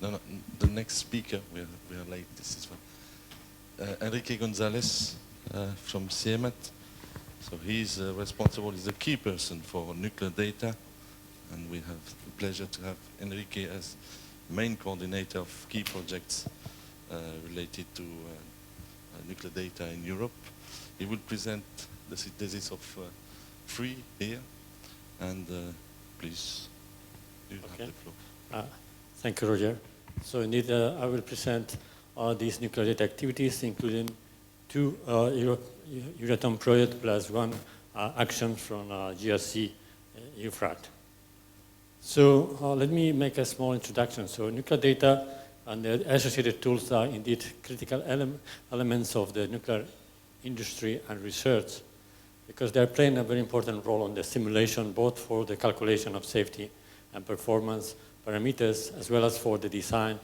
No, no, the next speaker, we are late, this is one. Enrique GONZALEZ from CIEMAT. So he's responsible, he's a key person for nuclear data, and we have the pleasure to have Enrique as main coordinator of key projects related to nuclear data in Europe. He will present the synthesis of 3 here, and please, you have the floor. Thank you, Roger. So indeed, I will present these nuclear data activities, including 2 Euratom projects plus 1 action from GRC EUFRAT. So let me make a small introduction. So nuclear data and the associated tools are indeed critical elements of the nuclear industry and research, because they're playing a very important role on the simulation, both for the calculation of safety and performance parameters, as well as for the design,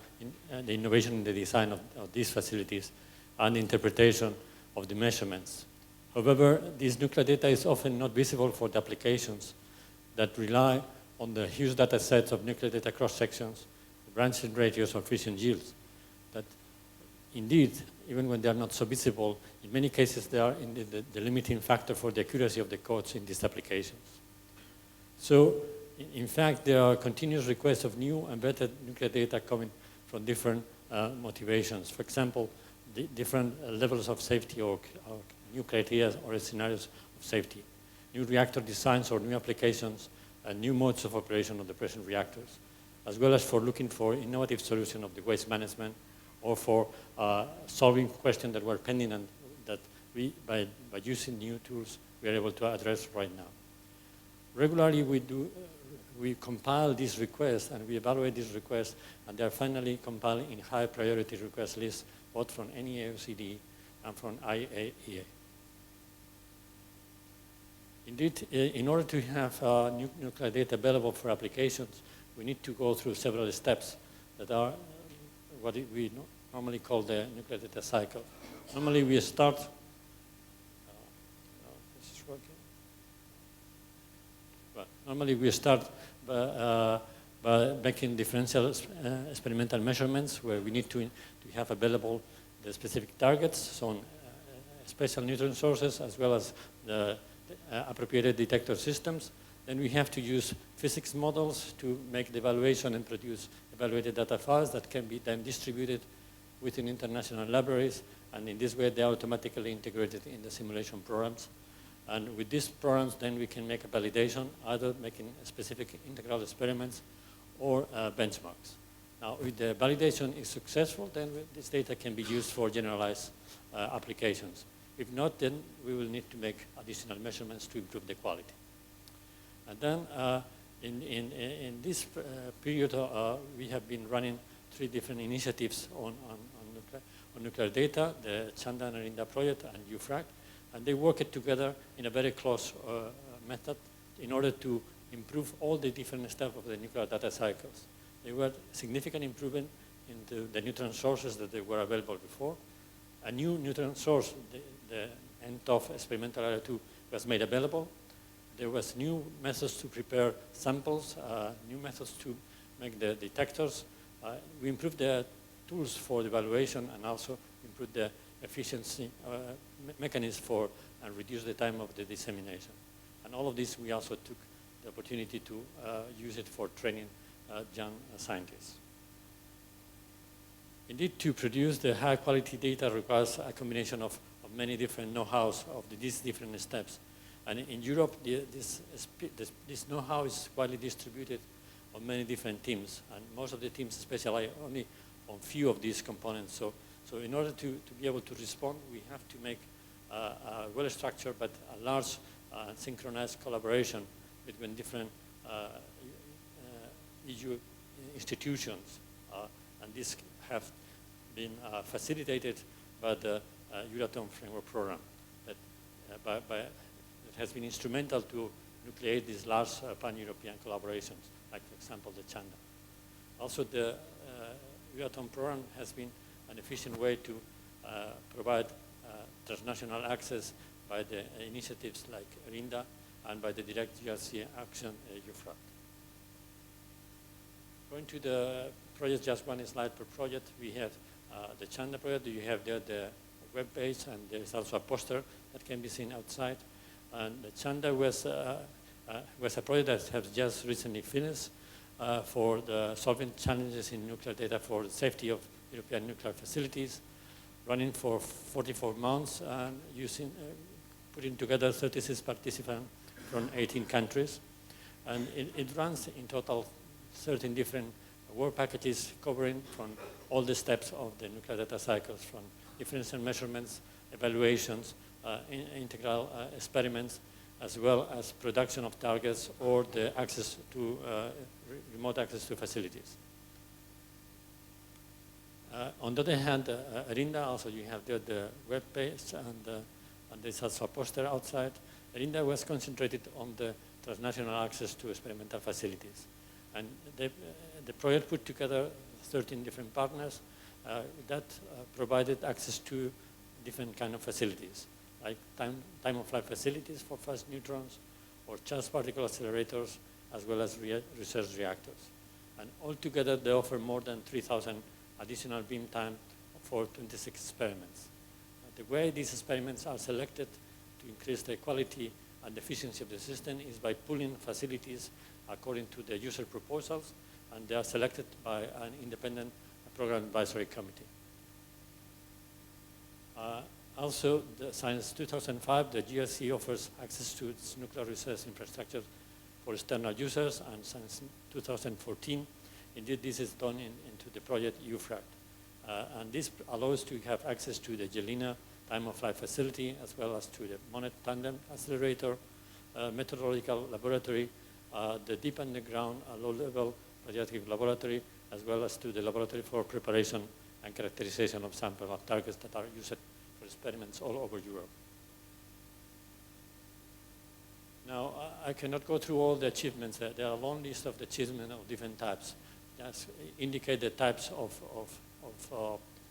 the innovation in the design of these facilities and the interpretation of the measurements. However, this nuclear data is often not visible for the applications that rely on the huge data sets of nuclear data cross-sections, branching ratios, or fission yields, that indeed, even when they are not so visible, in many cases they are the limiting factor for the accuracy of the codes in these applications. So, in fact, there are continuous requests of new and better nuclear data coming from different motivations. For example, different levels of safety or new criteria or scenarios of safety, new reactor designs or new applications, and new modes of operation of the present reactors, as well as for looking for innovative solution of the waste management, or for solving questions that were pending and that we, by using new tools, we are able to address right now. Regularly, we compile these requests and we evaluate these requests, and they are finally compiled in high priority request lists, both from NEAOCD and from IAEA. Indeed, in order to have nuclear data available for applications, we need to go through several steps that are what we normally call the nuclear data cycle. Normally we start, this is working. Well, normally we start by making differential experimental measurements, where we need to have available the specific targets, so special neutron sources, as well as the appropriate detector systems. Then we have to use physics models to make the evaluation and produce evaluated data files that can be then distributed within international libraries, and in this way they are automatically integrated in the simulation programs. And with these programs then we can make a validation, either making specific integral experiments or benchmarks. Now if the validation is successful, then this data can be used for generalized applications. If not, then we will need to make additional measurements to improve the quality. And then in this period, we have been running 3 different initiatives on nuclear data, the CHANDA and ERINDA project and EUFRAT, and they worked together in a very close method in order to improve all the different steps of the nuclear data cycles. There were significant improvement in the neutron sources that they were available before. A new neutron source, the NTOF experimental area 2, was made available. There was new methods to prepare samples, new methods to make the detectors. We improved the tools for the evaluation and also improved the efficiency mechanism for and reduce the time of the dissemination. And all of this, we also took the opportunity to use it for training young scientists. Indeed, to produce the high quality data requires a combination of many different know-hows of these different steps. And in Europe, this know-how is widely distributed on many different teams, and most of the teams specialize only on few of these components. So in order to be able to respond, we have to make a well-structured but a large synchronized collaboration between different EU institutions, and this have been facilitated by the Euratom Framework Program that has been instrumental to nucleate these large pan-European collaborations, like, for example, the CHANDA. Also, the Euratom program has been an efficient way to provide transnational access by the initiatives like ERINDA and by the direct GRC action EUFRAT. Going to the project, just one slide per project. We have the CHANDA project. You have there the web page, and there is also a poster that can be seen outside. And the CHANDA was a project that has just recently finished for solving challenges in nuclear data for the safety of European nuclear facilities, running for 44 months and putting together 36 participants from 18 countries. And it runs in total 13 different work packages covering from all the steps of the nuclear data cycles, from differential measurements, evaluations, integral experiments, as well as production of targets or the access to remote access to facilities. On the other hand, ERINDA, also you have there the web page, and there's also a poster outside. ERINDA was concentrated on the transnational access to experimental facilities. And the project put together 13 different partners that provided access to different kind of facilities, like time-of-flight facilities for fast neutrons, or charged particle accelerators, as well as research reactors. And altogether, they offer more than 3,000 additional beam time for 26 experiments. The way these experiments are selected to increase the quality and efficiency of the system is by pooling facilities according to the user proposals, and they are selected by an independent program advisory committee. Also, since 2005, the GRC offers access to its nuclear research infrastructure for external users, and since 2014, indeed, this is done into the project EUFRAT. And this allows to have access to the Jelena time-of-flight facility, as well as to the Monet Tandem Accelerator, Meteorological Laboratory, the deep underground low-level radioactive laboratory, as well as to the laboratory for preparation and characterization of samples of targets that are used for experiments all over Europe. Now, I cannot go through all the achievements. There are a long list of the achievements of different types. Just indicate the types of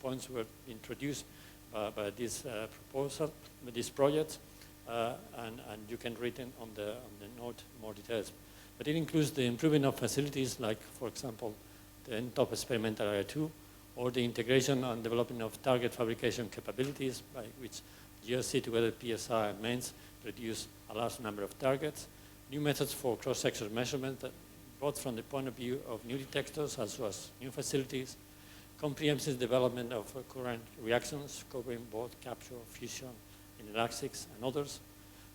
points were introduced by this proposal, by this project, and you can read it on the note more details. But it includes the improvement of facilities, like, for example, the N-top experimental area 2, or the integration and development of target fabrication capabilities, by which GRC together with PSI and MENS produce a large number of targets. New methods for cross-section measurement, both from the point of view of new detectors as well as new facilities. Comprehensive development of current reactions, covering both capture, fusion, inelastic, and others.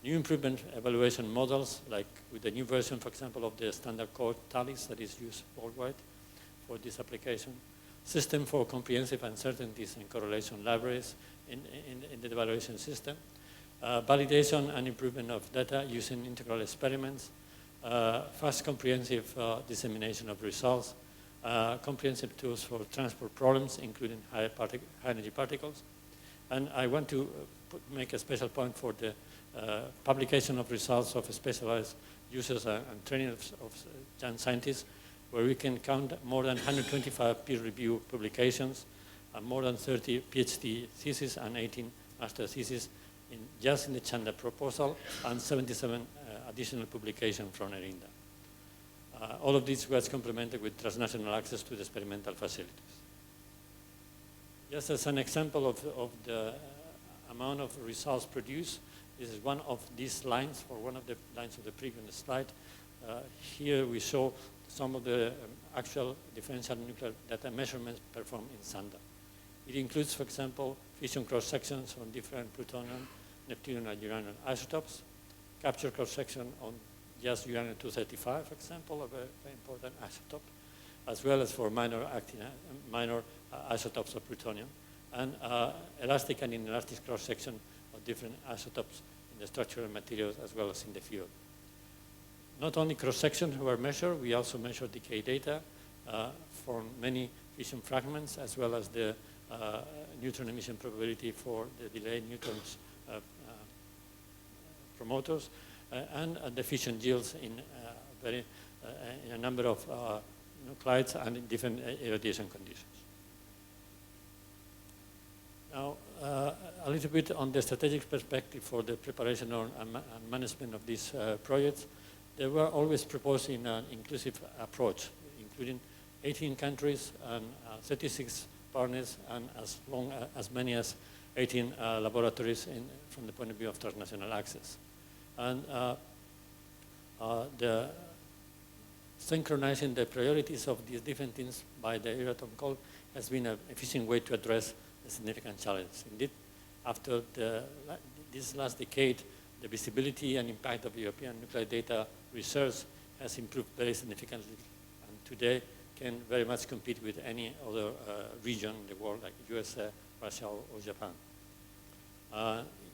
New improvement evaluation models, like with the new version, for example, of the standard code TALIS that is used worldwide for this application. System for comprehensive uncertainties and correlation libraries in the evaluation system. Validation and improvement of data using integral experiments. Fast comprehensive dissemination of results. Comprehensive tools for transport problems, including high energy particles. And I want to make a special point for the publication of results of specialized users and training of young scientists, where we can count more than 125 peer-reviewed publications, and more than 30 PhD theses and 18 master theses just in the CHANDA proposal, and 77 additional publications from ERINDA. All of this was complemented with transnational access to the experimental facilities. Just as an example of the amount of results produced, this is one of these lines, or one of the lines of the previous slide. Here we show some of the actual differential nuclear data measurements performed in CHANDA. It includes, for example, fission cross-sections on different plutonium, neptunium, and uranium isotopes, capture cross-section on just uranium-235, for example, a very important isotope, as well as for minor isotopes of plutonium, and elastic and inelastic cross-section of different isotopes in the structural materials as well as in the field. Not only cross-sections were measured, we also measured decay data for many fission fragments, as well as the neutron emission probability for the delayed neutrons promoters, and the fission yields in a number of nuclides and in different irradiation conditions. Now, a little bit on the strategic perspective for the preparation and management of these projects. They were always proposing an inclusive approach, including 18 countries and 36 partners and as many as 18 laboratories from the point of view of transnational access. And the synchronizing the priorities of these different teams by the Euratom call has been an efficient way to address the significant challenges. Indeed, after this last decade, the visibility and impact of European nuclear data research has improved very significantly, and today can very much compete with any other region in the world, like USA, Russia, or Japan.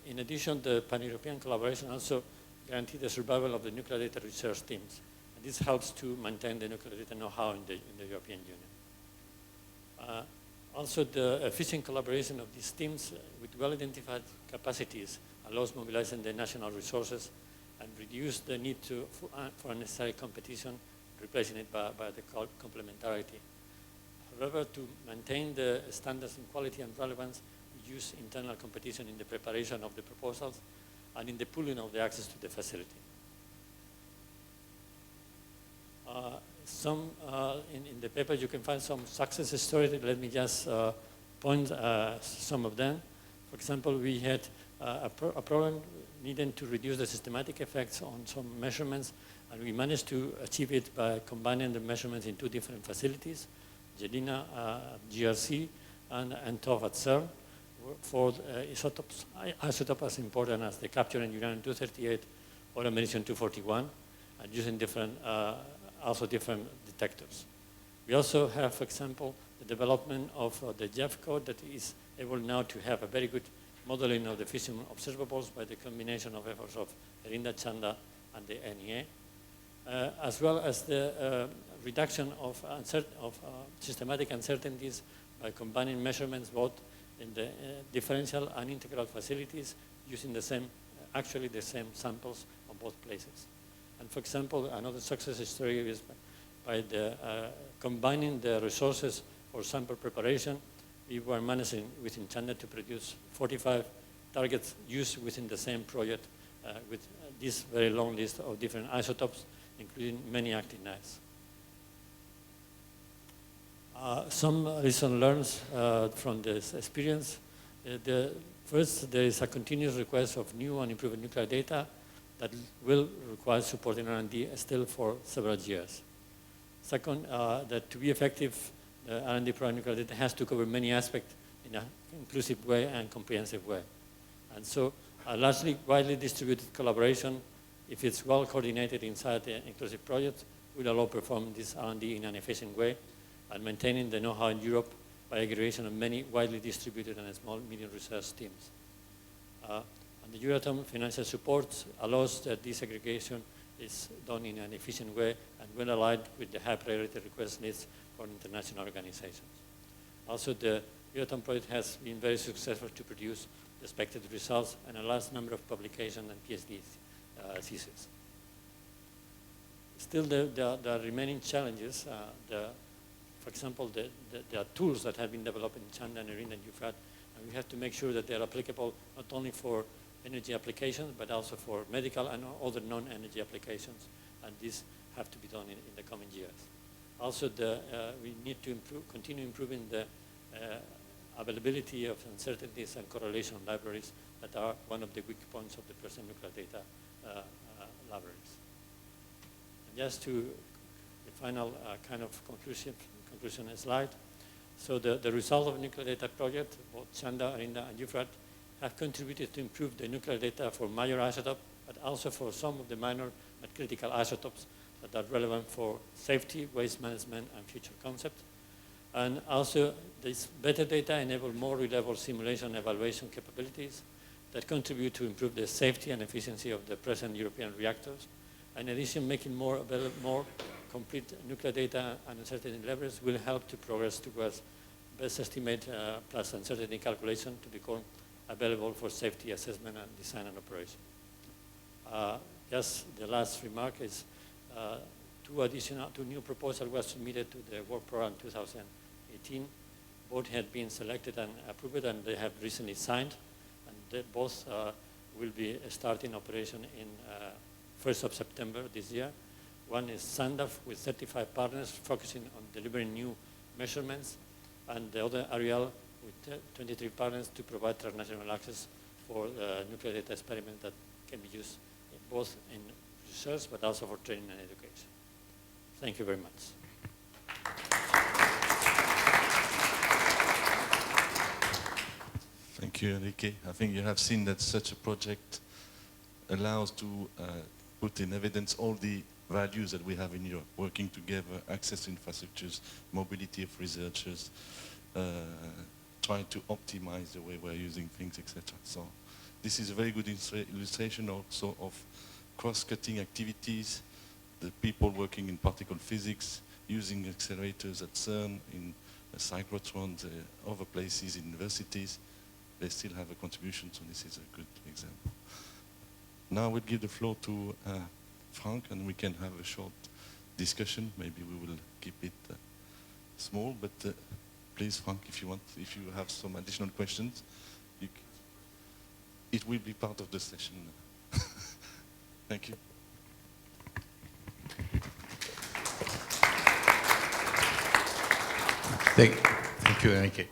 In addition, the pan-European collaboration also guarantees the survival of the nuclear data research teams. And this helps to maintain the nuclear data know-how in the European Union. Also, the efficient collaboration of these teams with well-identified capacities allows mobilizing the national resources and reduce the need for unnecessary competition, replacing it by the complementarity. However, to maintain the standards in quality and relevance, we use internal competition in the preparation of the proposals and in the pooling of the access to the facility. In the paper you can find some success stories. Let me just point some of them. For example, we had a problem needing to reduce the systematic effects on some measurements, and we managed to achieve it by combining the measurements in two different facilities, Jelina GRC and TOF at CERN, for isotopes as important as the capturing uranium-238 or americium-241, and using also different detectors. We also have, for example, the development of the JEF code that is able now to have a very good modeling of the fission observables by the combination of efforts of ERINDA, CHANDA, and the NEA, as well as the reduction of systematic uncertainties by combining measurements both in the differential and integral facilities using actually the same samples on both places. And for example, another success story is by combining the resources for sample preparation. We were managing within CHANDA to produce 45 targets used within the same project with this very long list of different isotopes, including many active nights. Some lessons learned from this experience. First, there is a continuous request of new and improved nuclear data that will require support in R&D still for several years. Second, that to be effective, the R&D program nuclear data has to cover many aspects in an inclusive way and comprehensive way. And so a largely widely distributed collaboration, if it's well coordinated inside the inclusive project, will allow perform this R&D in an efficient way and maintaining the know-how in Europe by aggregation of many widely distributed and small medium research teams. And the Euratom financial support allows that this aggregation is done in an efficient way and well aligned with the high priority request needs for international organizations. Also, the Euratom project has been very successful to produce the expected results and a large number of publications and PhD theses. Still, there are remaining challenges. For example, there are tools that have been developed in CHANDA and ERINDA and EUFRAT, and we have to make sure that they're applicable not only for energy applications, but also for medical and other non-energy applications, and these have to be done in the coming years. Also, we need to continue improving the availability of uncertainties and correlation libraries that are one of the weak points of the present nuclear data libraries. And just to the final kind of conclusion slide. So the result of the nuclear data project, both CHANDA, ERINDA, and EUFRAT, have contributed to improve the nuclear data for major isotopes, but also for some of the minor but critical isotopes that are relevant for safety, waste management, and future concepts. And also, this better data enable more reliable simulation and evaluation capabilities that contribute to improve the safety and efficiency of the present European reactors. In addition, making more complete nuclear data and uncertainty levels will help to progress towards best estimate plus uncertainty calculation to become available for safety assessment and design and operation. Just the last remark is two new proposals were submitted to the work program 2018. Both had been selected and approved, and they have recently signed. And they both will be starting operation in 1st of September this year. One is CHANDA with 35 partners focusing on delivering new measurements, and the other Ariel with 23 partners to provide transnational access for nuclear data experiment that can be used both in research but also for training and education. Thank you very much. Thank you, Enrique. I think you have seen that such a project allows to put in evidence all the values that we have in Europe, working together, access to infrastructures, mobility of researchers, trying to optimize the way we're using things, etc. So this is a very good illustration also of cross-cutting activities, the people working in particle physics, using accelerators at CERN, in cyclotrons, other places, universities. They still have a contribution, so this is a good example. Now we'll give the floor to Frank, and we can have a short discussion. Maybe we will keep it small, but please, Frank, if you want, if you have some additional questions, it will be part of the session. Thank you. Thank you, Enrique.